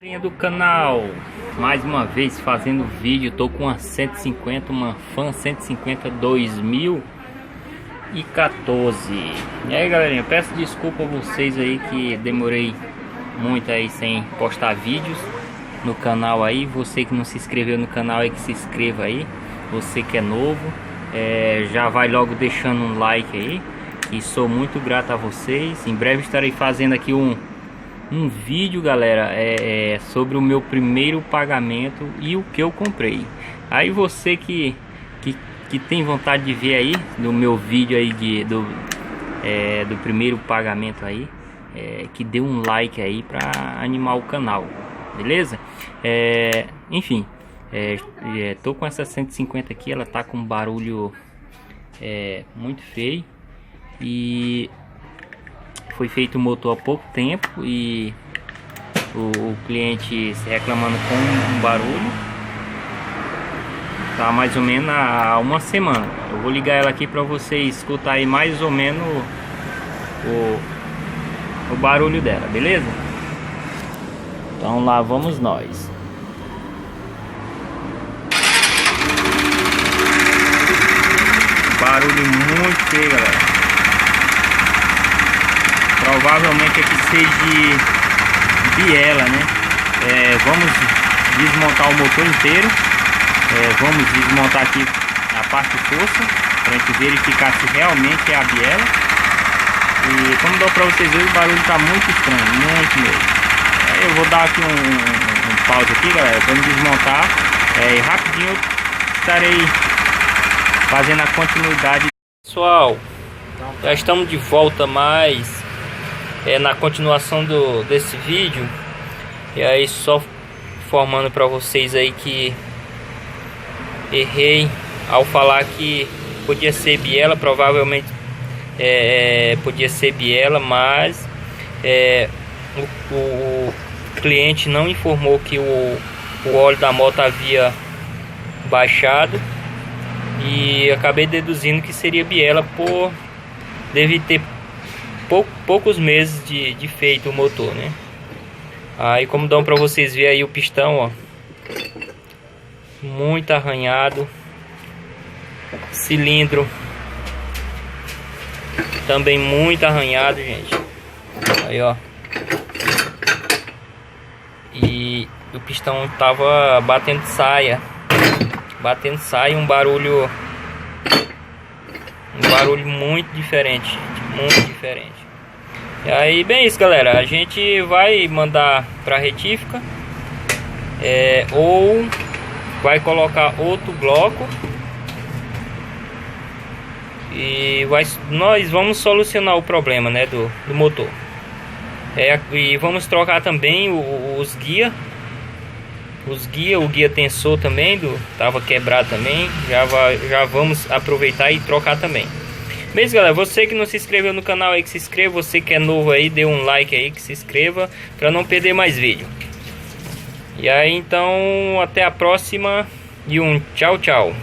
Do canal, mais uma vez fazendo vídeo. Tô com uma 150, uma Fan 150 2014. E aí, galerinha, peço desculpa a vocês aí que demorei muito aí sem postar vídeos no canal aí. Você que não se inscreveu no canal aí, que se inscreva aí. Você que é novo, já vai logo deixando um like aí, e sou muito grato a vocês. Em breve estarei fazendo aqui um vídeo, galera, sobre o meu primeiro pagamento e o que eu comprei. Aí você que tem vontade de ver aí do meu vídeo aí do primeiro pagamento aí, que dê um like aí para animar o canal, beleza? Enfim, tô com essa 150 aqui, ela tá com um barulho muito feio, e foi feito o motor há pouco tempo, e o cliente se reclamando com um barulho. Tá mais ou menos há uma semana. Eu vou ligar ela aqui para vocês escutarem mais ou menos o barulho dela, beleza? Então lá vamos nós. Barulho muito feio, galera. Provavelmente aqui seja biela, né? Vamos desmontar o motor inteiro. Vamos desmontar aqui a parte de força para a gente verificar se realmente é a biela. E como dá para vocês verem, o barulho está muito estranho, muito mesmo. Eu vou dar aqui um pause aqui, galera, para me desmontar. E rapidinho eu estarei fazendo a continuidade. Pessoal, já estamos de volta mais na continuação desse vídeo. E aí, só informando para vocês aí que errei ao falar que podia ser biela. Provavelmente podia ser biela, mas o cliente não informou que o óleo da moto havia baixado, e acabei deduzindo que seria biela, deve ter poucos meses de feito o motor, né? Aí, como dão para vocês verem aí, o pistão, ó, muito arranhado. Cilindro também muito arranhado, gente. Aí, ó. E o pistão tava batendo saia, um barulho muito diferente, gente, muito diferente. E aí, bem, isso, galera, a gente vai mandar para retífica, ou vai colocar outro bloco, e nós vamos solucionar o problema, né, do motor. E vamos trocar também os guia. O guia tensor também tava quebrado também. Já vamos aproveitar e trocar também. Beleza, galera, você que não se inscreveu no canal aí, que se inscreva. Você que é novo aí, dê um like aí, que se inscreva, para não perder mais vídeo. E aí, então, até a próxima e um tchau, tchau.